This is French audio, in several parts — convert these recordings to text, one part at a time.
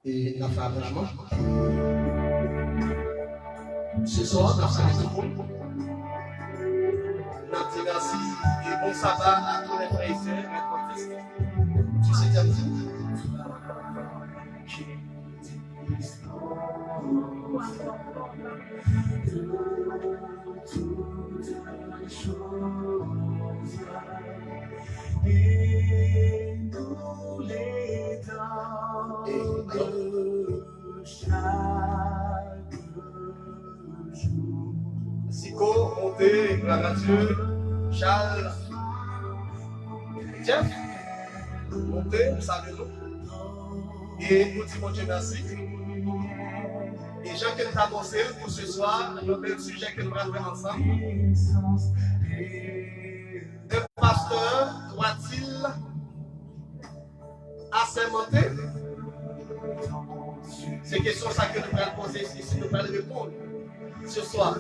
et nous fait arrangement. Ce soir, nous saluons tout le monde. Nous disons merci et bon sabbat à tous les frères et sœurs adventistes du 7e jour. Et tous les temps de chaque jour. Sico, Monté, gloire à Dieu, Charles, Jeff, Monté, saluons-nous. Et nous disons mon Dieu merci. Et Jean qui nous a annoncé pour ce soir, le même sujet que nous allons faire ensemble. Un pasteur doit-il assermenter? C'est une question ça que nous allons poser ici, nous allons répondre ce soir.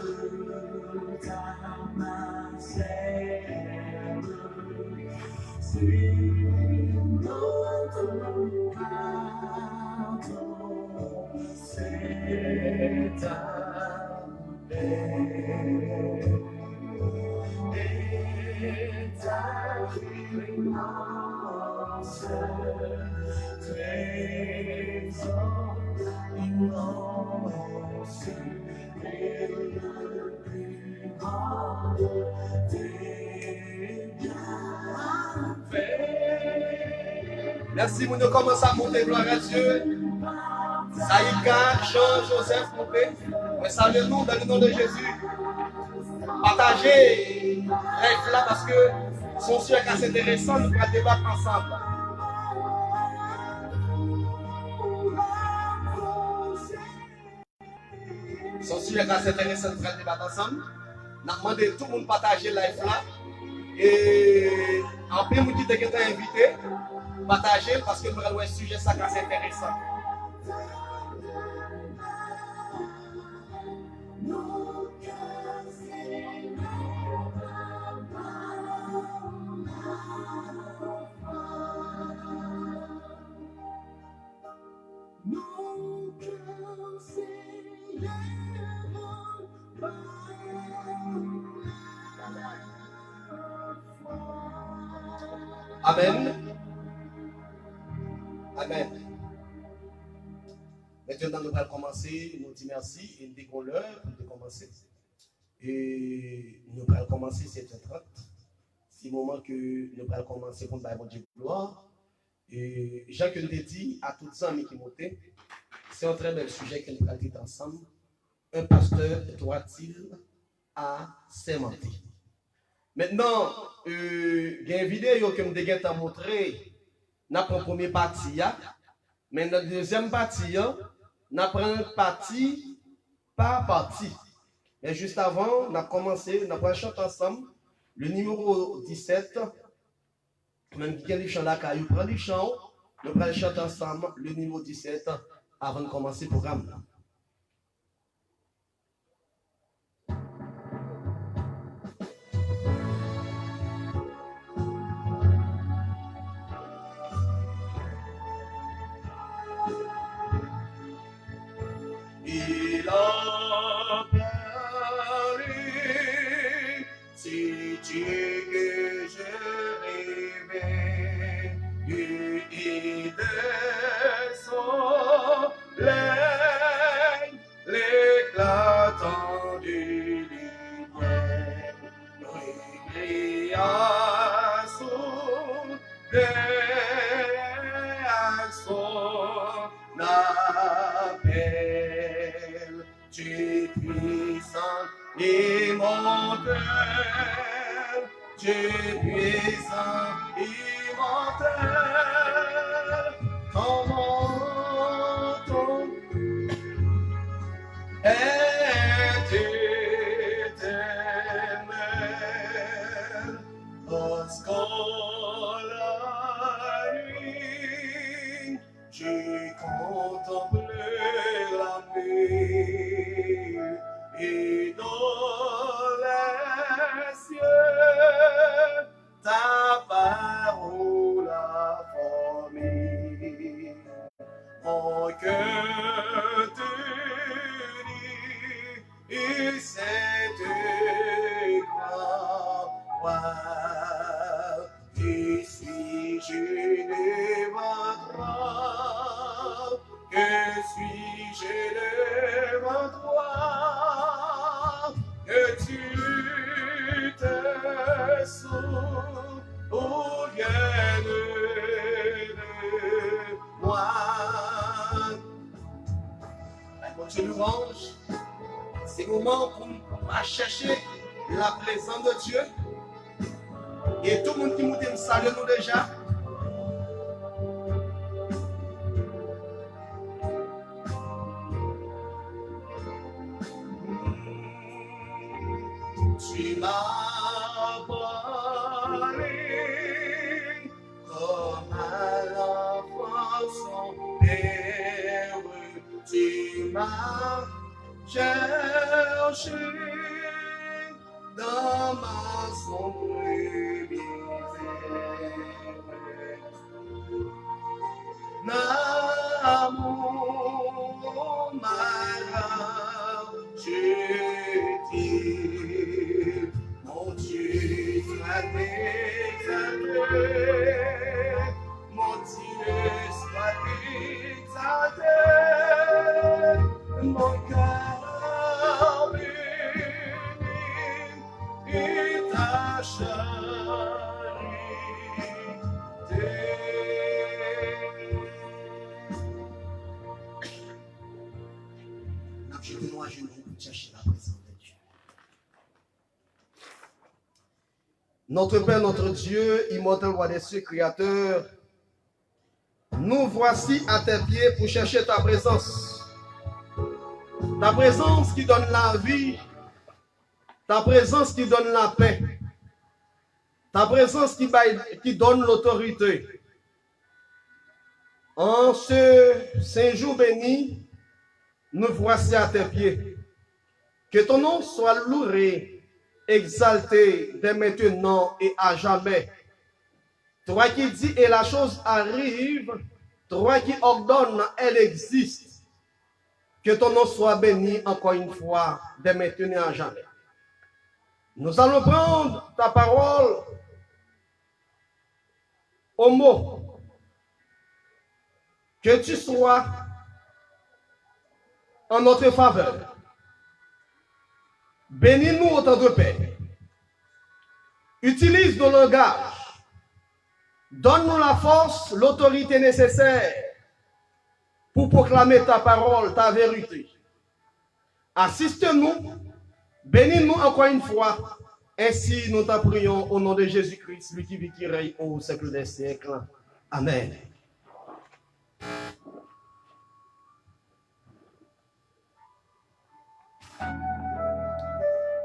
Merci, nous commençons à monter, gloire à Dieu. Saïka, Jean, Joseph, monté. Saluons-nous dans le nom de Jésus. Partagez live là parce que son sujet est assez intéressant, nous allons débattre ensemble. Son sujet est assez intéressant, nous allons débattre ensemble. Nous avons demandé tout le monde partager live là. Et en plus, nous disons que vous êtes invité, partagez parce que nous avons un sujet assez intéressant. Amen. Amen. Maintenant, nous allons commencer. Nous disons merci et nous disons l'heure pour commencer. Et nous allons commencer 7h30. C'est le moment que nous allons commencer pour nous Dieu gloire. Et Jacques nous dit à tous les amis qui montent, c'est un très bel sujet que nous allons dire ensemble. Un pasteur doit-il assermenter? Maintenant, il y a une vidéo que je vais vous montrer dans la première partie. Mais dans la deuxième partie, nous prenons partie par partie. Mais juste avant, on a commencé, on a chanté ensemble le numéro 17. Même qui a le chant là, il prend le chant, nous allons chanter ensemble le numéro 17 avant de commencer le programme. Il a parlé, si tu que je rêvais, il descend l'éclatant du lumière, il a sauvé à son appel. Tu es puissant, immortel, tu es puissant, immortel, ton menton est éternel, lorsqu'en la nuit, j'ai contemplé la paix et dans les cieux, ta parole a toi. Et suis-je devant toi? Que suis-je devant toi? Que tu te souviennes de moi. Quand je louange, c'est le moment pour nous chercher la présence de Dieu. Et tout le monde qui nous salue nous déjà. Tu m'as parlé comme à l'enfant son père. Tu m'as cherché dans ma sombre misère. L'amour malade, je dis, mon Dieu, sois exalté, mon Dieu, sois exalté, mon cœur béni et ta charité. Jetez-nous à genoux pour chercher la présence de Dieu. Notre Père, notre Dieu, immortel roi des cieux, créateur, nous voici à tes pieds pour chercher ta présence. Ta présence qui donne la vie, ta présence qui donne la paix, ta présence qui donne l'autorité. En ce saint jour béni, nous voici à tes pieds. Que ton nom soit loué, exalté dès maintenant et à jamais. Toi qui dis et la chose arrive, toi qui ordonne, elle existe. Que ton nom soit béni encore une fois dès maintenant et à jamais. Nous allons prendre ta parole au mot. Que tu sois en notre faveur. Bénis-nous autant de paix. Utilise nos langages. Donne-nous la force, l'autorité nécessaire pour proclamer ta parole, ta vérité. Assiste-nous, bénis-nous encore une fois. Ainsi nous t'en prions au nom de Jésus-Christ, lui qui vit, qui règne au siècle des siècles. Amen.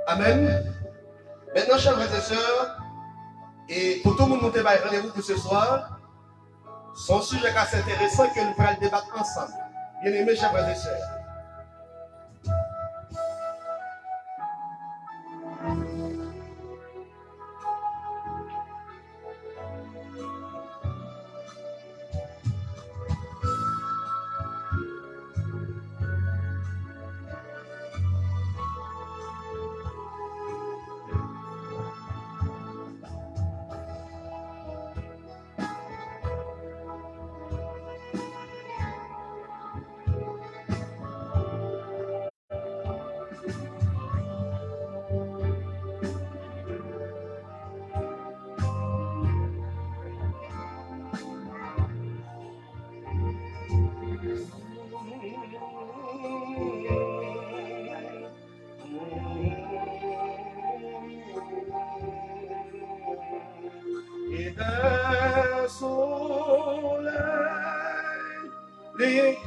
Amen. Maintenant, chers frères et sœurs, et pour tout le monde, nous avons rendez-vous pour ce soir. Son sujet est assez intéressant que nous allons débattre ensemble. Bien aimés, chers frères et sœurs. Et d'un soleil, les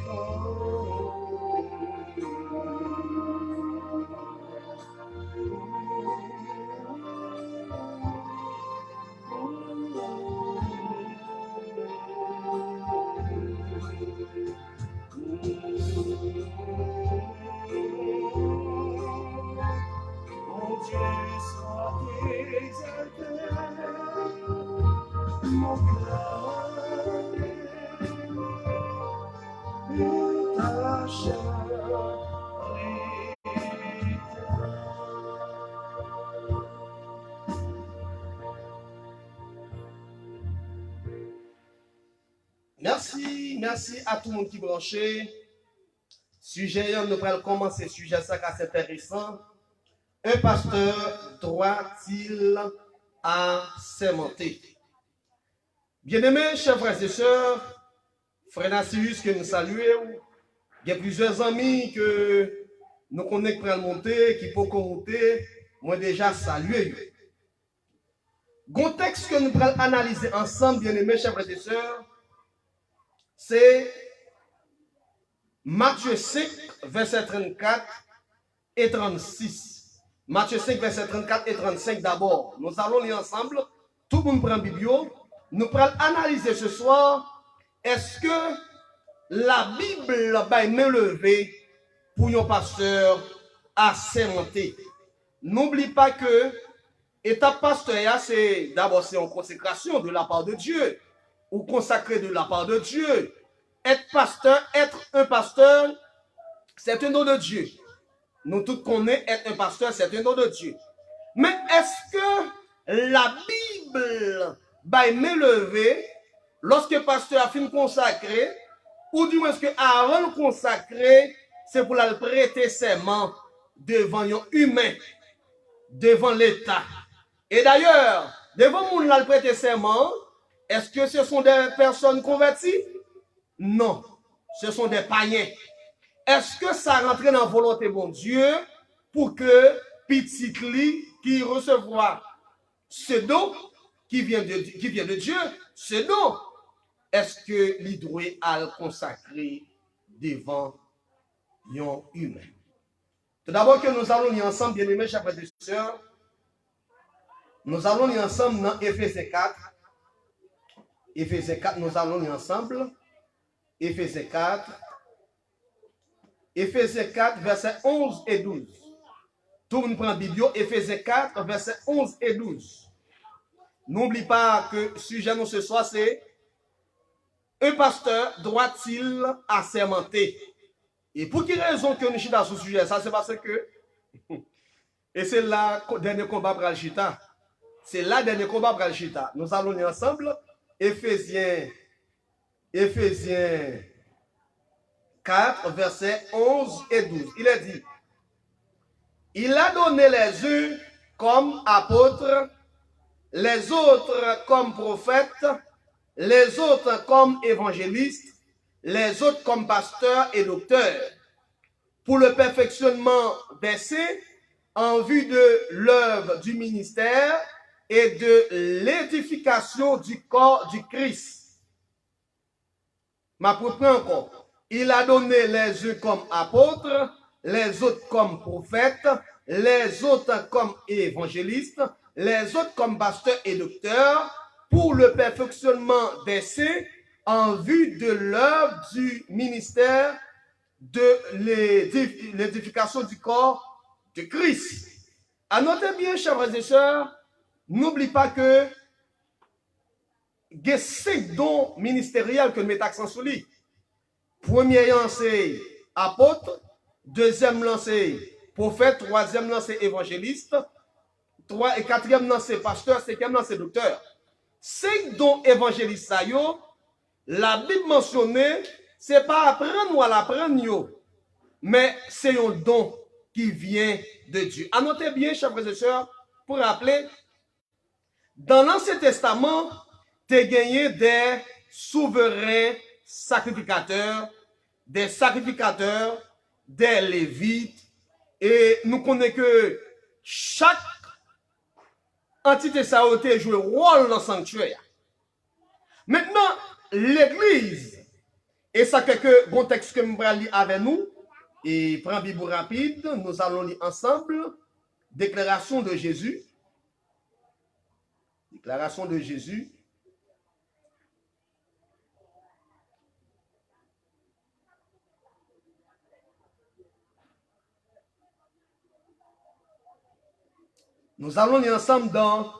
Merci à tout le monde qui branché. Sujet, nous allons commencer. Sujet, ça c'est intéressant. Un pasteur doit-il assermenter? Bien-aimés, chers frères et sœurs, frère Nassirius que nous saluons, il y a plusieurs amis que nous connaissons qui peuvent monter, qui peuvent monter, moi déjà salué. Le texte que nous allons analyser ensemble, bien-aimés, chers frères et sœurs, c'est Matthieu 5, verset 34 et 36. Matthieu 5, verset 34 et 35 d'abord. Nous allons lire ensemble. Tout le monde prend Biblio. Nous allons analyser ce soir. Est-ce que la Bible va main levée pour un pasteur assermenté? N'oublie pas que étape pasteur, c'est d'abord une consécration de la part de Dieu. Ou consacré de la part de Dieu. Être un pasteur, c'est un don de Dieu. Nous tous connaissons être un pasteur, c'est un don de Dieu. Mais est-ce que la Bible va m'élever lorsque le pasteur a fini consacré, ou du moins est-ce que avant de consacrer, c'est pour la prêter serment devant un humain, devant l'État. Et d'ailleurs, devant le prêter serment, est-ce que ce sont des personnes converties? Non, ce sont des païens. Est-ce que ça rentre dans la volonté de mon Dieu pour que petit qui recevra ce don qui vient de Dieu, ce don, est-ce que il doit le consacrer devant un humain? Tout d'abord que nous allons lire ensemble, bien-aimés, chers frères et sœurs, nous allons lire ensemble dans Éphésiens 4. Éphésiens 4, nous allons lire ensemble. Éphésiens 4, versets 11 et 12. Tout le monde prend la Bible, Éphésiens 4, versets 11 et 12. N'oublie pas que le sujet de ce soir, c'est un pasteur doit-il assermenter? Et pour quelle raison que nous sommes dans ce sujet? Ça, c'est parce que, et c'est là le dernier combat pour Al-Chita. C'est là le dernier combat pour Al-Chita. Nous allons lire ensemble, Éphésiens 4, versets 11 et 12. Il est dit, il a donné les uns comme apôtres, les autres comme prophètes, les autres comme évangélistes, les autres comme pasteurs et docteurs, pour le perfectionnement des saints, en vue de l'œuvre du ministère et de l'édification du corps du Christ. Ma propre encore. Il a donné les uns comme apôtres, les autres comme prophètes, les autres comme évangélistes, les autres comme pasteurs et docteurs, pour le perfectionnement des saints, en vue de l'œuvre du ministère de l'édification du corps de Christ. À noter bien, chers frères et sœurs, n'oublie pas que il y a 5 dons ministériels que nous mettons accent sur lui. Premier, c'est apôtre. Deuxième, c'est prophète. Troisième, c'est évangéliste. Quatrième, c'est pasteur. Cinquième, c'est docteur. 5 dons évangélistes, la Bible mentionnée, c'est pas apprendre ou à l'apprendre, mais c'est un don qui vient de Dieu. À noter bien, chers frères et sœurs, pour rappeler, dans l'Ancien Testament, tu as gagné des souverains sacrificateurs, des Lévites, et nous connaissons que chaque entité ça a été joué rôle dans le sanctuaire. Maintenant, l'Église, et ça quelques bons textes que nous allons lire avec nous, et prends Bible rapide, nous allons lire ensemble, déclaration de Jésus. Déclaration de Jésus. Nous allons lire ensemble dans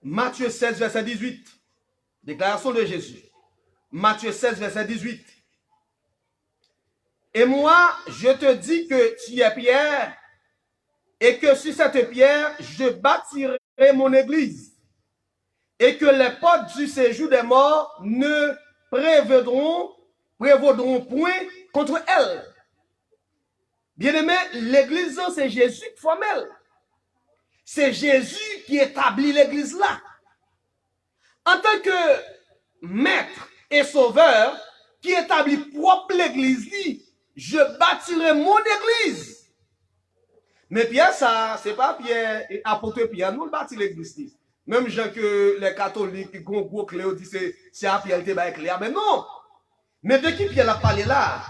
Matthieu 16, verset 18. Déclaration de Jésus. Matthieu 16, verset 18. Et moi, je te dis que tu es Pierre, et que sur cette pierre, je bâtirai mon église. et que les portes du séjour des morts ne prévaudront point contre elle. Bien-aimé, l'église, c'est Jésus qui formelle. C'est Jésus qui établit l'église là. En tant que maître et sauveur, qui établit propre l'église, je bâtirai mon église. Mais Pierre, ça, c'est pas Pierre, apôtre Pierre, nous le bâtit l'église. Même gens que les catholiques, qui ont gros clé, disent c'est à Pierre qui est clair. Mais non. Mais de qui Pierre a parlé là?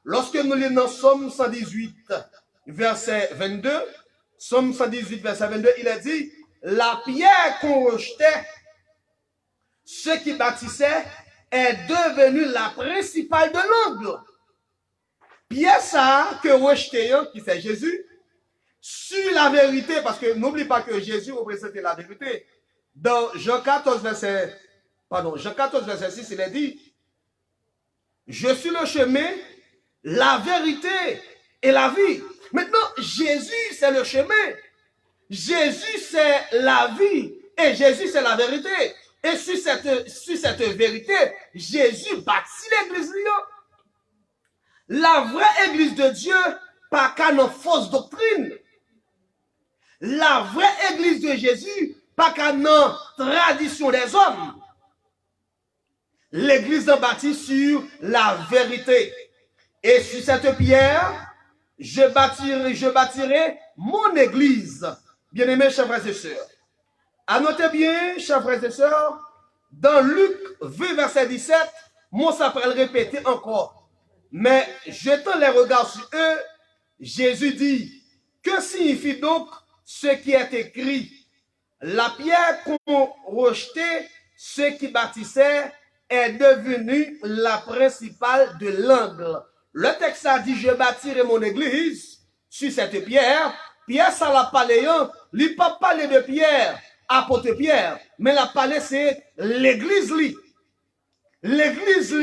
Lorsque nous lisons dans Somme 118, verset 22, Somme 118, verset 22, il a dit, la pierre qu'on rejetait, ce qui bâtissait, est devenue la principale de l'angle. Pierre, ça, que rejetait, qui c'est Jésus, sur la vérité, parce que n'oublie pas que Jésus représentait la vérité. Dans Jean 14, verset 6, il a dit, je suis le chemin, la vérité et la vie. Maintenant, Jésus, c'est le chemin. Jésus, c'est la vie. Et Jésus, c'est la vérité. Et sur cette vérité, Jésus bâtit l'église. La vraie église de Dieu, pas qu'à nos fausses doctrines. La vraie église de Jésus, pas qu'à nos traditions des hommes. L'église est bâtie sur la vérité. Et sur cette pierre, je bâtirai mon église. Bien-aimés, chers frères et sœurs. Annotez bien, chers frères et sœurs, dans Luc 20, verset 17, moi ça peut le répéter encore. Mais jetant les regards sur eux, Jésus dit, que signifie donc ce qui est écrit? La pierre qu'on rejetait, ce qui bâtissait, est devenue la principale de l'angle. Le texte a dit, je bâtirai mon église sur cette pierre. Pierre, ça l'a parlé, il n'a pas parlé de Pierre, apôtre Pierre, mais la parlé, c'est l'église, l'église,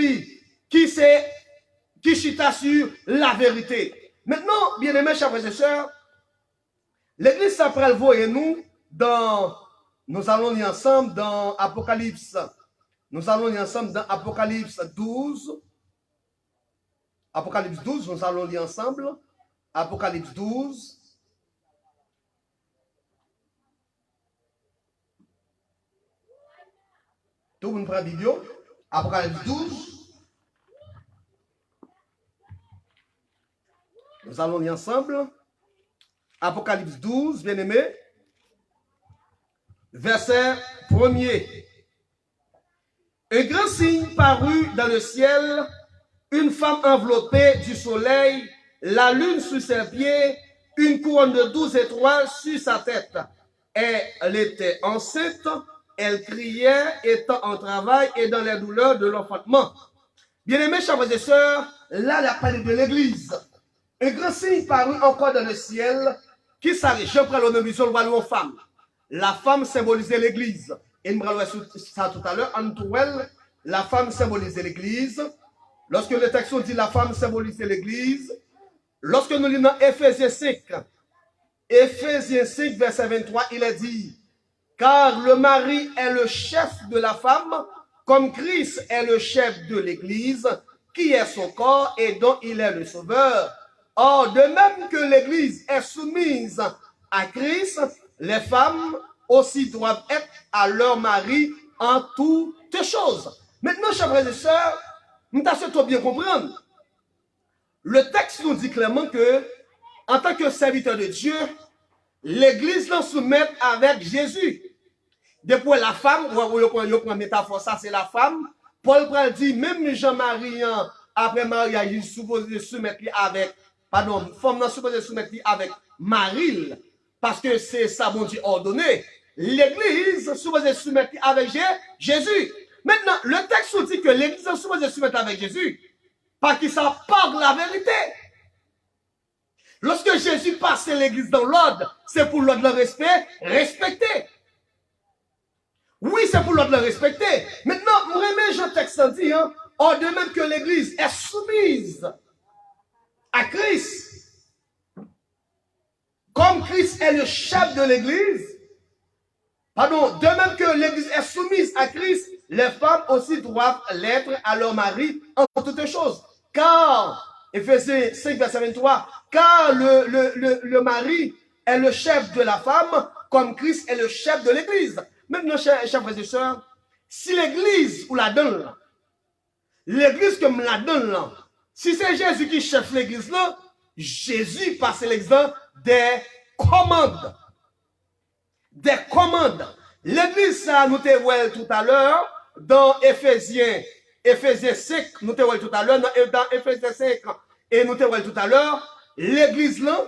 qui chita sur la vérité. Maintenant, bien aimés, chers frères et sœurs, l'église s'appelle, voyez-nous, nous allons lire ensemble dans Apocalypse. Nous allons lire ensemble dans Apocalypse 12. Apocalypse 12, nous allons lire ensemble. Apocalypse 12. Tout le monde prend la Bible. Apocalypse 12. Nous allons lire ensemble. Apocalypse 12, bien aimé. Verset 1er. Un grand signe parut dans le ciel, une femme enveloppée du soleil, la lune sous ses pieds, une couronne de 12 étoiles sur sa tête. Elle était enceinte, elle criait, étant en travail et dans les douleurs de l'enfantement. Bien-aimés, chers frères et sœurs, là, il a parlé de l'église. Un grand signe parut encore dans le ciel, qui s'arrête. Je prends le même vision, le voit femme. La femme symbolisait l'église. Et nous allons ça tout à l'heure. En tout cas, la femme symbolisait l'église. Lorsque le texte dit la femme symbolisait l'église, lorsque nous lisons Éphésiens 5, verset 23, il est dit, car le mari est le chef de la femme, comme Christ est le chef de l'église, qui est son corps et dont il est le sauveur. Or, de même que l'église est soumise à Christ, les femmes aussi doivent être à leur mari en toutes choses. Maintenant, chers frères et sœurs, nous devons bien comprendre. Le texte nous dit clairement que, en tant que serviteur de Dieu, l'église l'en soumet avec Jésus. Depuis la femme, on prend métaphore, ça c'est la femme. Paul dit, même Jean-Marie, après mariage, il est supposé soumettre avec, femme supposé soumettre avec Marie, parce que c'est ça, bon Dieu, ordonné. L'église supposée soumettre avec Jésus. Maintenant, le texte nous dit que l'église est supposée soumettre avec Jésus, parce que ça parle la vérité. Lorsque Jésus passe l'église dans l'ordre, c'est pour l'ordre le respect, respecter. Oui, c'est pour l'ordre le respecter. Maintenant, vous remettez Jean texte dit, or de même que l'église est soumise à Christ, comme Christ est le chef de l'église, Pardon, de même que l'Église est soumise à Christ, les femmes aussi doivent l'être à leur mari en toutes choses. Car, Éphésiens 5, verset 23, car le mari est le chef de la femme, comme Christ est le chef de l'Église. Maintenant, chers frères et sœurs, si l'Église ou la donne là, l'Église que me la donne là, si c'est Jésus qui chef l'Église là, Jésus passe l'exemple des commandes. Des commandes. L'Église, ça, nous te voyons tout à l'heure, dans Éphésiens 5, nous te voyons tout à l'heure, dans Éphésiens 5, et nous te voyons tout à l'heure, l'Église là,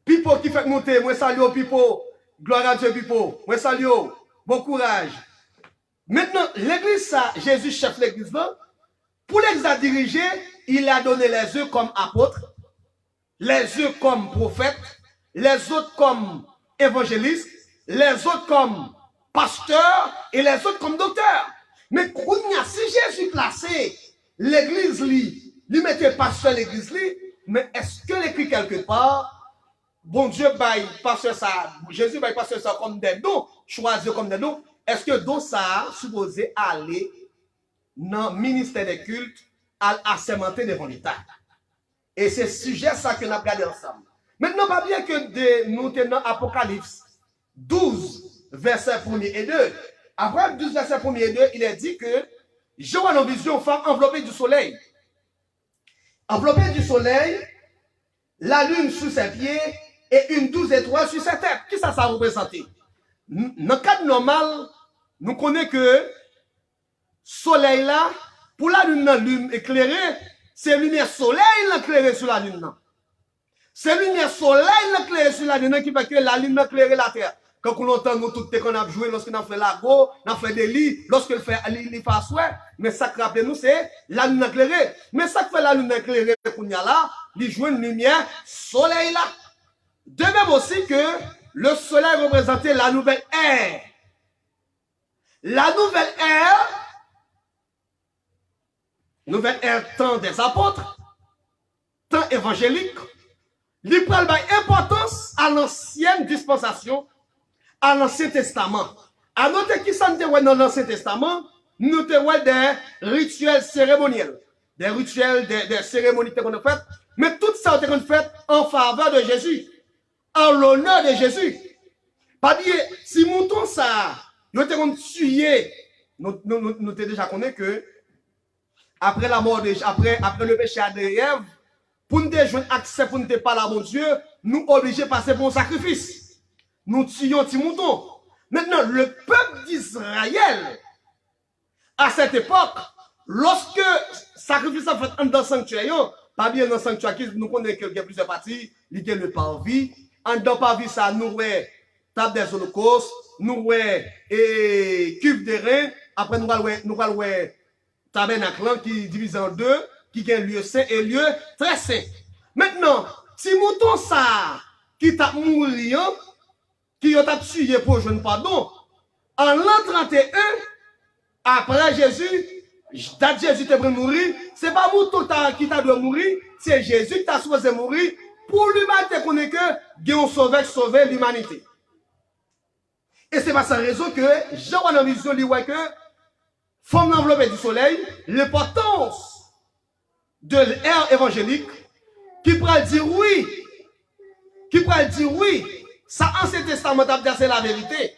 Pipo qui fait monter, moi salue Pipo, gloire à Dieu Pipo, moi salue, bon courage. Maintenant, l'Église, ça, Jésus chef l'Église là, pour l'Église à diriger, il a donné les yeux comme apôtres, les yeux comme prophètes, les autres comme évangélistes, les autres comme pasteurs et les autres comme docteurs. Mais si Jésus placé l'église, lui mettait pasteur l'église, mais est-ce que l'écrit quelque part, bon Dieu baille pasteur ça, Jésus baille pasteur ça comme des dons, choisi comme des dons, est-ce que don ça supposé aller dans le ministère des cultes à assermenter devant l'État? Et c'est sujet ça que nous avons regardé ensemble. Maintenant, pas bien que nous tenons Apocalypse 12, versets 1 et 2. Après 12, versets 1 et 2, il est dit que je vois dans vision femme enveloppée du soleil. Enveloppée du soleil, la lune sous ses pieds et une 12 étoiles sur sa tête. Qui ça représente? Dans le cadre normal, nous connaissons que soleil là, pour la lune éclairée, c'est lumière soleil éclairée sur la lune. C'est lumière soleil éclairée sur la lune qui fait que la lune éclaire la terre. Quand on entend nous tout qu'on a joué, lorsqu'on a fait l'ago, on a fait des lits, lorsqu'on fait les passouets, mais ça qui rappelle nous, c'est la lune éclairée. Mais ça qui fait la lune éclairée, qu'on y a là, il joue une lumière soleil là. De même aussi que le soleil représentait la nouvelle ère. La nouvelle ère temps des apôtres, temps évangélique, il prend importance à l'ancienne dispensation, à l'Ancien Testament. À noter qui s'en déroule dans l'Ancien Testament, nous avons des rituels cérémoniels, des rituels, des cérémonies qu'on a faites, mais tout ça on a fait en faveur de Jésus, en l'honneur de Jésus. Pas dire, si mouton ça, nous avons tué, nous avons déjà connu que après la mort, après le péché d'Ève, pour nous jouer accès pour nous parler à mon Dieu, nous obligés de passer pour un sacrifice. Nous tuons petit mouton. Maintenant, le peuple d'Israël, à cette époque, lorsque sacrifice a fait dans le sanctuaire, pas bien dans le sanctuaire, nous connaissons qu'il y a plusieurs parties, il y a le parvis. En dans le parvis, ça, nous avons table des holocaustes, nous avons cuve de rein, après nous avons tabernacle qui divise en deux, qui a lieu saint et lieu très saint. Maintenant, si mouton ça, qui t'a mouru, qui t'a tué pour jouer pardon, en l'an 31, après Jésus, date Jésus t'a mourir, c'est pas mouton qui t'a dû mourir, c'est Jésus qui t'a supposé mourir, pour l'humanité qu'on est que, Dieu sauver l'humanité. Et c'est par sa raison que, Jean a une vision, il voit que, forme enveloppée du soleil, l'importance de l'ère évangélique, qui pourrait dire oui, ça Ancien Testament a dit c'est la vérité.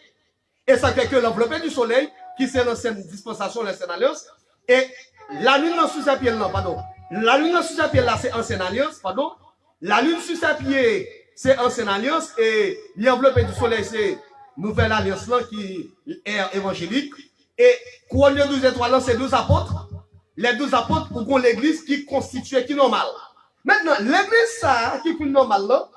Et ça fait que l'enveloppée du soleil, qui c'est l'ancienne dispensation, l'ancienne alliance, et la lune sous sa pied, non, pardon. La lune sous sa pied là, c'est ancienne alliance, pardon. La lune sous sa pied, c'est ancienne alliance, et l'enveloppée du soleil, c'est nouvelle alliance là, qui est évangélique. Et couronne de 12 étoiles, c'est 12 apôtres. Les 12 apôtres pour l'église qui constitue, qui est normale. Maintenant, l'église ça, qui est normale là,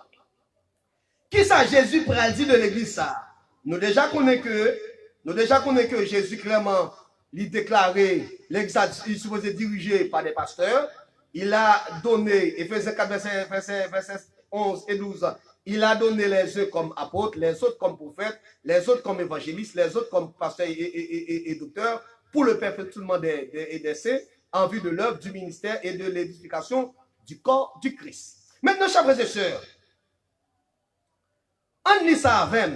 qui ça Jésus prédit de l'église ça? Nous déjà connaissons que Jésus clairement, il déclaré, l'église il supposé dirigé par des pasteurs. Il a donné, Éphésiens 4, verset 11 et 12, il a donné les uns comme apôtres, les autres comme prophètes, les autres comme évangélistes, les autres comme pasteurs et docteurs, pour le perfectionnement des saints, en vue de l'œuvre du ministère et de l'édification du corps du Christ. Maintenant, chers frères et sœurs, en lit ça avec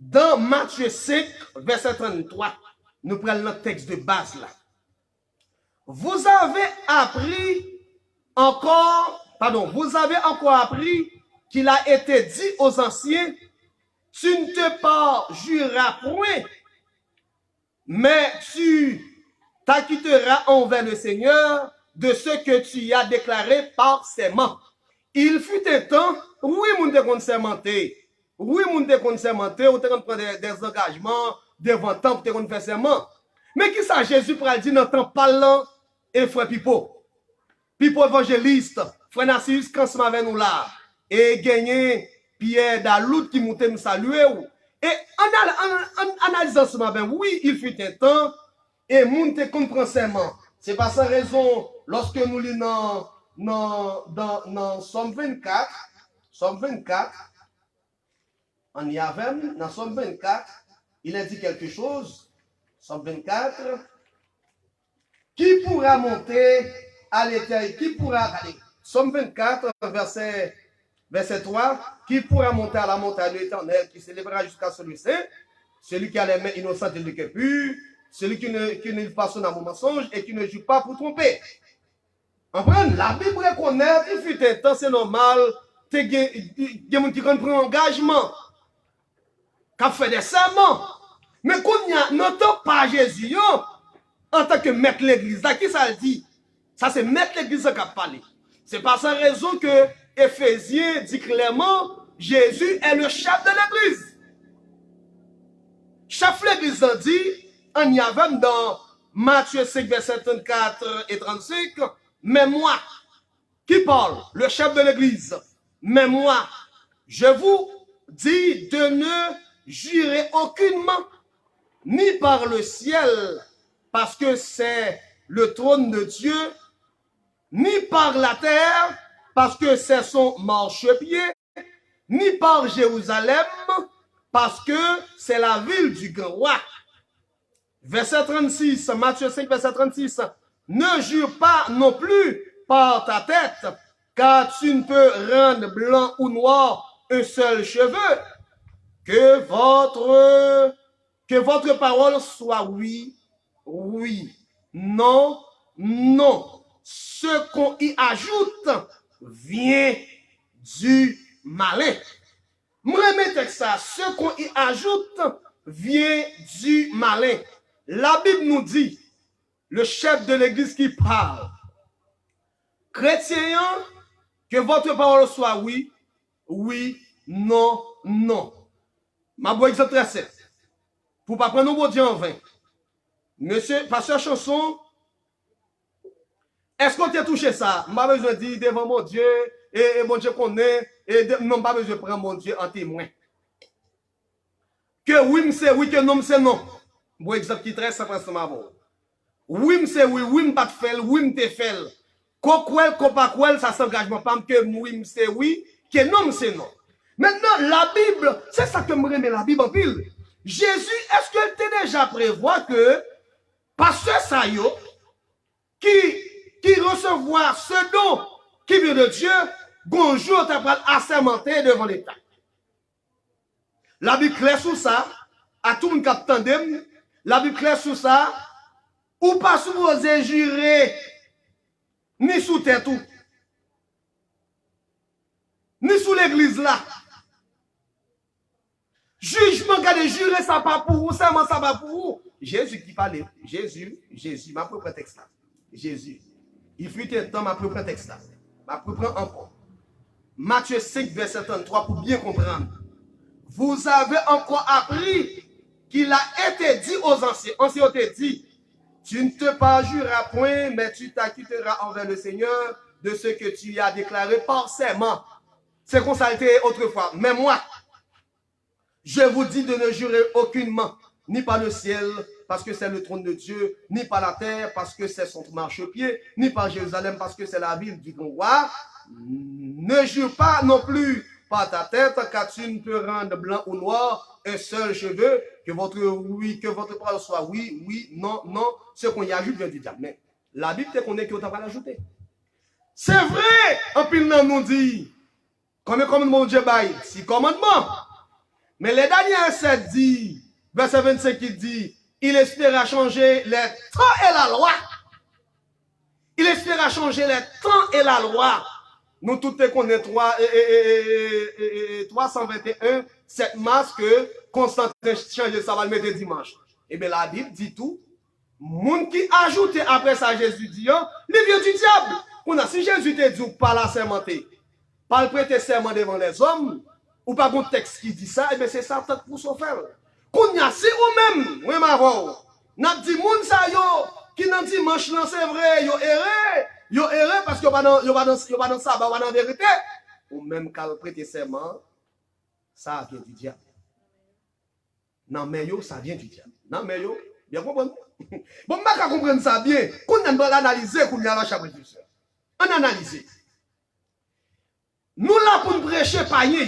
Dans Matthieu 5, verset 33, nous prenons notre texte de base là. Vous avez encore appris qu'il a été dit aux anciens, tu ne te parjureras point, mais tu t'acquitteras envers le Seigneur de ce que tu as déclaré par serment. Il fut un temps, oui, moun te kon sermenté. Oui, moun te kon sermenté, ou te kon prendre des engagements devant le temple, te kon faire serment. Mais qui ça Jésus pral dit dans le temps parlant et frère Pipo? Pipo évangéliste, frère Narcisse, quand ce avec nous là, et gagné Pierre Dalout qui montait nous saluer. Et en analysant ce matin, oui, il fut un temps, et moun te kon prend serment. C'est pas sans raison, lorsque nous lisons dans Somme 24, on y avait, dans Somme 24, il a dit quelque chose, Somme 24, qui pourra monter à l'éternel, qui pourra aller, Somme 24, verset 3, qui pourra monter à la montagne de l'éternel, qui s'élèvera jusqu'à celui-ci, celui qui a les mains innocentes et le cœur pur, celui qui ne passe son amour mensonge et qui ne joue pas pour tromper. La Bible reconnaît, il fut un temps, c'est normal, il y a des gens qui prennent engagement, qui fait des serments. Mais quand on n'entend pas Jésus, en tant que maître de l'église, qui ça le dit? Ça, c'est maître de l'église qui a parlé. C'est pas sans raison que Éphésiens dit clairement, Jésus est le chef de l'église. Chef de l'église dit, on y avait dans Matthieu 5, verset 34 et 35, mais moi, qui parle, le chef de l'église, mais moi, je vous dis de ne jurer aucunement, ni par le ciel, parce que c'est le trône de Dieu, ni par la terre, parce que c'est son marchepied, ni par Jérusalem, parce que c'est la ville du grand roi. Verset 36, Matthieu 5, verset 36. Ne jure pas non plus par ta tête, car tu ne peux rendre blanc ou noir un seul cheveu. Que votre parole soit oui, oui, non, non. Ce qu'on y ajoute vient du malin. Moi, mettez ça, ce qu'on y ajoute vient du malin. La Bible nous dit, le chef de l'église qui parle, chrétien, que votre parole soit oui, oui, non, non. Ma boîte exemple très simple. Pour pas prendre nos dieux en vain. Monsieur, pasteur Chanson, est-ce qu'on t'a touché ça? M'a besoin de dire devant mon Dieu, et mon Dieu connaît, et non, pas besoin de prendre mon Dieu en témoin. Que oui, c'est oui, que non, c'est non. Bon exemple qui très simple, c'est ma voix. Oui, c'est oui, oui, pas de fait, oui, te fait. Quoi, ça s'engagement pas que oui, c'est oui, que non, c'est non. Maintenant, la Bible, c'est ça que me remet la Bible en pile. Jésus, est-ce que tu déjà prévoit que pasteur Sayo, qui recevoir ce don qui vient de Dieu, bonjour, tu vas assermenter devant l'État. La Bible claire sur ça, à tout le monde qui attendait, la Bible claire sur ça, ou pas supposé jurer, ni sous tête ou, ni sous l'église là. Jugement, regardez, jurer, ça pas pour vous, serment, ça pas pour vous. Jésus qui parlait, Jésus, ma propre texte là. Jésus. Il fut un temps, ma propre texte là. Ma propre encore. Matthieu 5, verset 33, pour bien comprendre. Vous avez encore appris qu'il a été dit aux anciens. Anciens ont été dit, tu ne te parjureras point, mais tu t'acquitteras envers le Seigneur de ce que tu as déclaré par serment. C'est qu'on ça a été autrefois. Mais moi, je vous dis de ne jurer aucunement, ni par le ciel, parce que c'est le trône de Dieu, ni par la terre, parce que c'est son marchepied, ni par Jérusalem, parce que c'est la ville du grand roi. Ne jure pas non plus par ta tête, car tu ne peux rendre blanc ou noir un seul cheveu, que votre parole soit oui, oui, non, non. Ce qu'on y ajoute vient du diable. Mais la Bible te connaît qu'on t'a pas l'ajouter. C'est vrai, en pile nous dit, combien de commandements Dieu baille? 6 commandements. Mais les derniers 7 dit, verset 25 qui dit, il espéra changer les temps et la loi. Il espéra changer les temps et la loi. Nous tous connaissons 321, 7 mars que Constantin change ça va le mettre dimanche. Et bien la Bible dit tout. Moun qui ajoute après ça Jésus dit, les vieux du diable. Si Jésus te dit pas la sermenté, pas le prêter serment devant les hommes, ou pas un texte qui dit ça, et bien c'est ça peut-être pour se faire. Qu'on y a si ou même, oui ma voix, n'a dit moun sa yo, qui n'a dit manche là c'est vrai, yo erré parce que yo pas dans ça, pas dans vérité, ou même quand le prêter serment, ça vient du diable. Non mais yo, ça vient du diable. Non mais yo, bien comprendre. Bon, je vais comprendre ça bien. Qu'on a l'analyser, qu'on a la chapitre. On analyse. Nous là pour nous prêcher païen.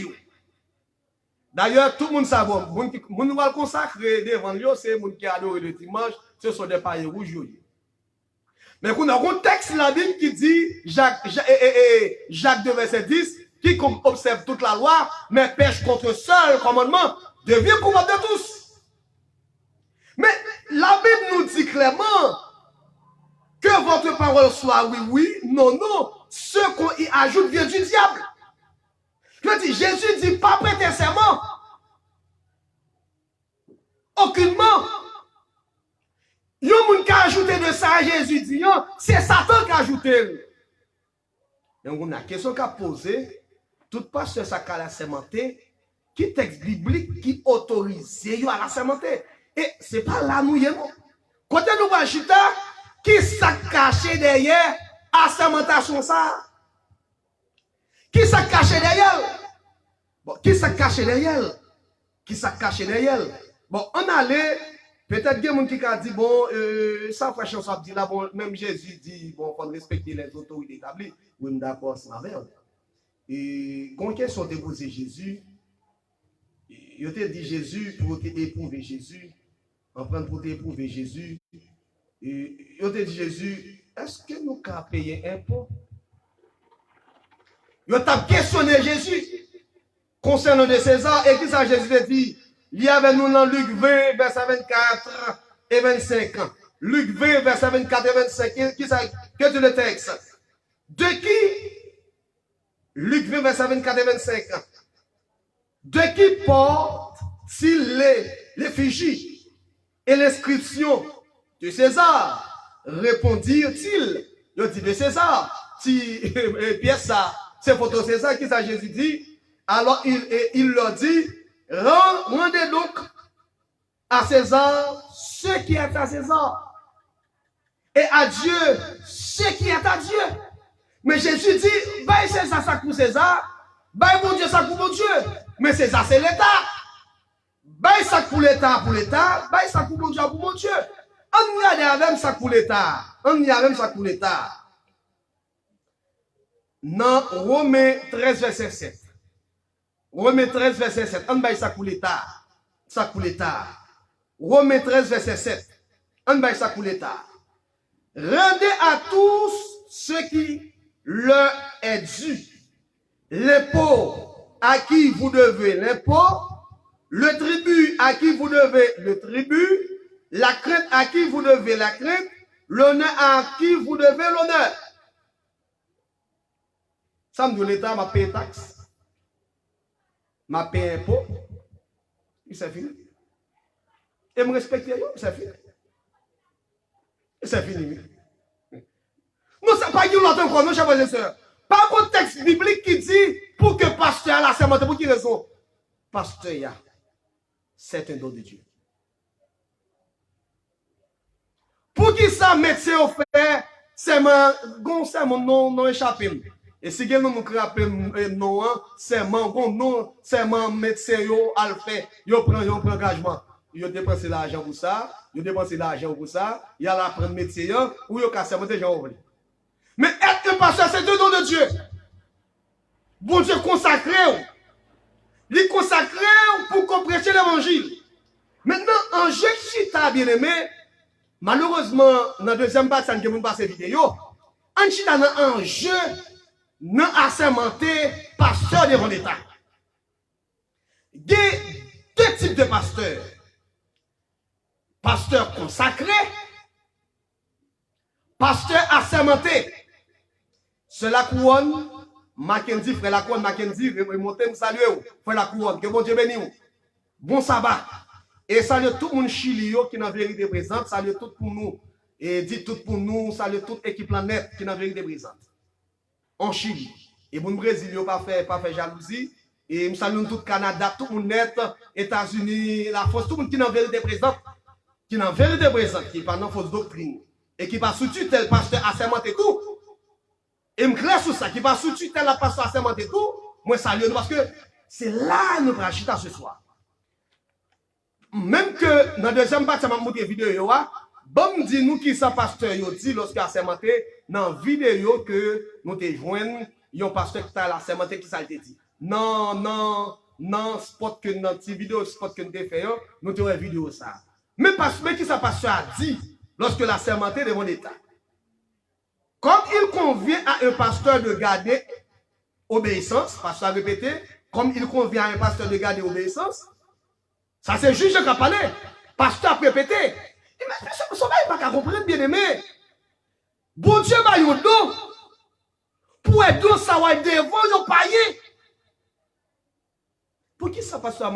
D'ailleurs, tout le monde sait, nous va consacrer devant lui, c'est les gens qui adorent le dimanche, ce sont des païens rouges. Mais qu'on a un texte la Bible qui dit, Jacques 2, verset 10, qui observe toute la loi, mais pêche contre seul commandement, devient coupable de tous. Mais la Bible nous dit clairement que votre parole soit oui, oui, non, non. Ce qu'on y ajoute vient du diable. Je dis, Jésus dit pas prêter serment. Aucunement. Il y a un qui a ajouté de ça à Jésus dit, c'est Satan qui a ajouté. Et on a une question qu'a posée. Tout pasteur ça qu'a la sermenté, qui texte biblique qui autorise à la sermenté. Et c'est pas là nous y est. Quand nous voyons chita, qui s'est caché derrière la sermentation ça? Qui s'est caché derrière? Bon, qui s'est caché derrière? Qui s'est caché derrière? Bon, on allait, peut-être qu'il y a des gens qui ont dit, bon, ça frère, ça dit là, bon, même Jésus dit, bon, il faut respecter les autorités établies. Oui, d'accord, c'est ma mère. Et quand ils sont déposés Jésus, ils ont dit Jésus pour éprouver Jésus. En train pour éprouver Jésus. Et il a dit Jésus, est-ce que nous avons payé impôt? Il a questionné Jésus concernant de César. Et qui ça Jésus a dit? Il y avait nous dans Luc 20, verset 24 et 25. Luc 20, verset 24 et 25. Qui ça? Que tu le texte? De qui? Luc 20, verset 24 et 25. De qui porte-t-il l'effigie et l'inscription de César? Répondirent-ils? Il dit de César. Si pièce ça, c'est photo César qui ça Jésus dit. Alors il leur dit, rendez donc à César ce qui est à César. Et à Dieu ce qui est à Dieu. Mais Jésus dit, bah César ça pour César, bah mon Dieu ça pour mon Dieu. Mais César c'est l'État. Bay ça pour l'État, bay ça pour mon Dieu, pour mon Dieu. On y a même ça pour l'État. On y a même ça pour l'État. Dans Romains 13, verset 7. Romains 13, verset 7. On bay ça pour l'État. Ça pour l'État. Romains 13, verset 7. On bay ça pour l'État. Rendez à tous ce qui leur est dû. L'impôt à qui vous devez l'impôt. Le tribut à qui vous devez le tribut, la crainte à qui vous devez la crainte, l'honneur à qui vous devez l'honneur. Ça me dit l'État m'a payé taxe, m'a payé impôt, et c'est fini. Et me respecter, c'est fini. Et c'est fini. Non, c'est pas qu'il l'entend encore, non, chers frères et sœurs. Pas un texte biblique qui dit pour que pasteur la sermente, pour qui raison? Pasteur, c'est un don de Dieu. Pour qui ça, médecin, au fait, c'est mon non échappé. Et si vous nous rappelez non, c'est mon médecin, yo a fait, yo prend engagement. Yo dépense l'argent pour ça, il y a la prendre médecin, ou yo casse des gens. Mais être un pasteur, c'est un don de Dieu. Bon Dieu consacré. Il est consacré pour qu'on prêche l'évangile. Maintenant, en jeu chita, bien aimé, malheureusement, dans la deuxième partie, on ne passe vidéo, en chita, dans un jeu, non assermenté, pasteur devant l'État. de pasteur. Pasteur consacré, pasteur assermenté. C'est la couronne, Mackenzie, frère la couronne, Mackenzie, remontez, me saluer, frère la couronne, que bon Dieu bénisse. Bon sabbat. Et salut tout le monde Chili qui est dans la vérité présente, salut tout pour nous. Et dit tout pour nous, salut toute équipe planète qui est dans la vérité présente. En Chili. Et bon Brésil, il pas fait jalousie. Et nous saluons tout le Canada, tout le monde net, États-Unis, la force, tout le monde qui est dans la vérité présente, qui est dans la vérité présente, qui n'est pas dans la fausse doctrine. Et qui n'est pas sous tutelle pasteur assermenté tout. Et me clair sur ça, qui n'est pas sous tutelle la pasteur assermenté tout. Moi, salut parce que c'est là nous prenons chita ce soir. Même que dans la deuxième partie, je vais montrer une vidéo. Bon, dit nous qui ça pasteur dit lorsqu'il a assermenté dans la vidéo que nous te joignons, il y a un pasteur qui a assermenté qui ça dit. Non, spot que dans cette vidéo, spot que nous te fait, nous te une vidéo ça. Mais pasteur qui ça pasteur a dit lorsque l'assermenté devant l'État. Comme il convient à un pasteur de garder obéissance, pasteur a répété, comme il convient à un pasteur de garder obéissance, ça c'est juge qui a parlé. Pasteur a répété. Mais ça va pas comprendre bien aimé. Bon Dieu va yon dos. Pour être dos, ça va être devant yon paye. Pour qui ça pasteur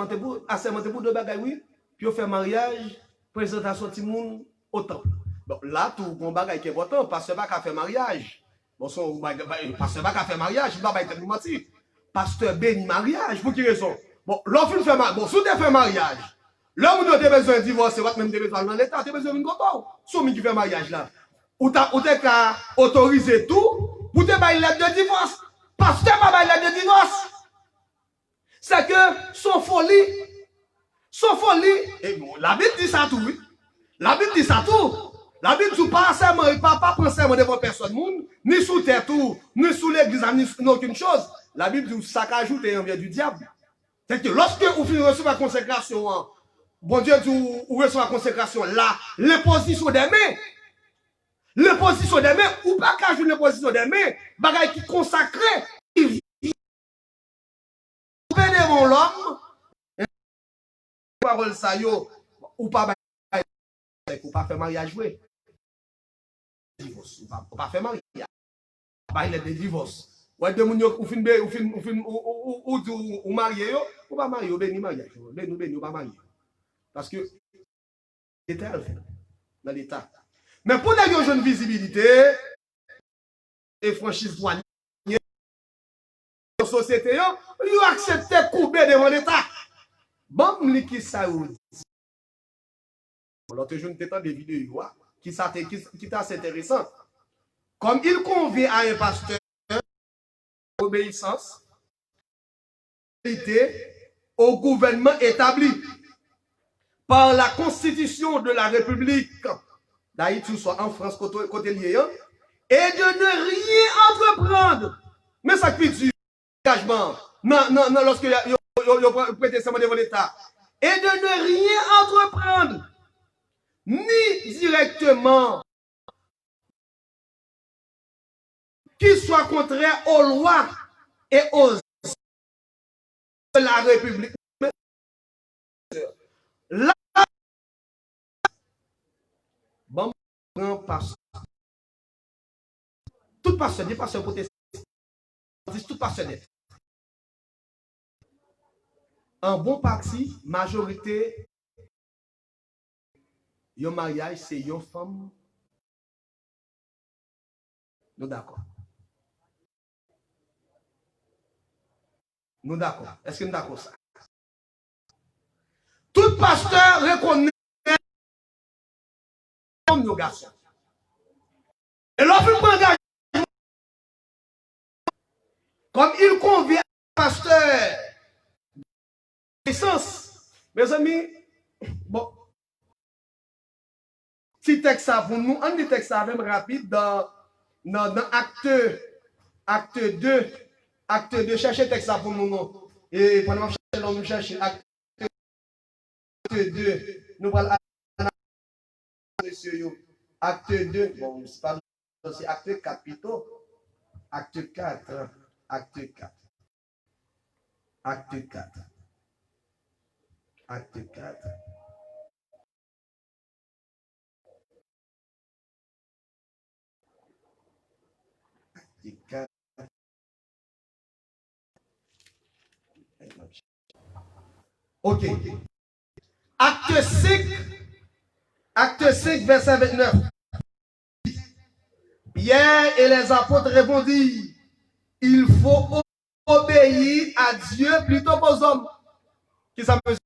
a sermenté pour deux bagages, oui? Puis on fait mariage, présentation de monde au temple. Bon, là, tout bon bagage qui est important, pasteur va faire mariage. Bon, pasteur va faire mariage, il va pas être menti. Pasteur béni mariage, pour qui raison? Bon, l'offre fait mariage. Bon, si tu fais mariage, l'homme qui a besoin de divorcer, ou même besoin dans l'État, tu as besoin d'une goto. Si tu fais mariage là, ou tu as autorisé tout, pour te bailler lettre de divorce. Pasteur pas bailler lettre de divorce. C'est que son folie, et bon, la Bible dit ça tout, oui. La Bible dit ça tout. La Bible dit pas seulement, pas prendre seulement devant personne, ni sous terre tout, ni sous l'église, ni aucune chose. La Bible dit ça qu'ajoute et envers du diable. C'est que lorsque vous finissez recevoir la consécration, bon Dieu dit vous recevez la consécration, là, l'imposition des mains. L'imposition des mains, ou pas qu'à jouer l'imposition des mains, bagaille qui consacré, qui vit devant l'homme, parole ça yo, ou pas faire mariage, oui. Ou pas faire mariage. Pas il est de divorce. Ouais, de moun ou marié, ou pas marié, ou béni mariage. Béni, ou pas marié. Parce que l'État le fait. Dans l'État. Mais pour des jeunes visibilité, et franchise douanière, la société, ils ont accepté de couper devant l'État. Bon, qui ça ou dit. L'autre jour, nous avons des vidéos qui est assez intéressant. Comme il convient à un pasteur, obéissance, au gouvernement établi par la Constitution de la République d'Haïti, soit en France, côté lié, et de ne rien entreprendre. Mais ça qui dit engagement, non, lorsque vous prêtez serment devant l'État, et de ne rien entreprendre, ni directement, qui soit contraire aux lois et aux de la République. Là, bon, pasteur. Tout pasteur, dit pasteur protestant, tout pasteur net. Un bon parti, majorité, yon mariage, c'est yon femme. Nous d'accord. Nous d'accord. Est-ce que nous d'accord ça? Tout pasteur reconnaît comme nos garçons. Et l'offre m'engage comme il convient à pasteur. Mes amis, bon, petit texte ça pour nous, un petit texte ça même rapide dans acte 2, cherchez texte ça pour nous, non. Et pendant que nous cherchons acte 2, nous allons acte 2, bon, c'est pas c'est acte 4 plutôt. Acte 4. Acte 4. Acte 4. Ok. Acte 5, verset 29. Pierre et les apôtres répondirent, il faut obéir à Dieu plutôt qu'aux hommes. Qui ça, monsieur?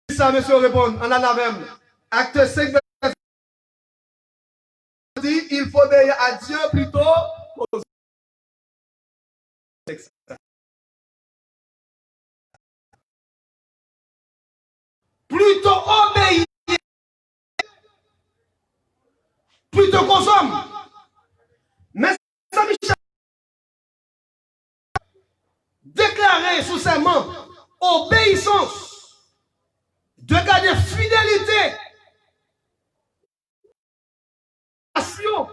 Qui ça, monsieur, répond? On en a même. Acte 5, verset 29. Dit, il faut obéir à Dieu plutôt qu'aux hommes. Plutôt obéir. Plutôt qu'aux hommes. Mais ça, Michel, déclarer sous serment obéissance, de garder fidélité, passion.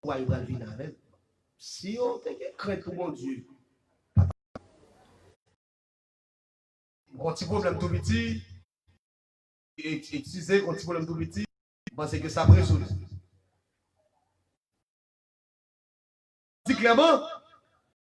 Pourquoi il va le venir avec? Si on te craint pour mon Dieu. Un petit problème tout petit, et tu sais un petit problème tout petit, parce que ça résout. Dit clairement,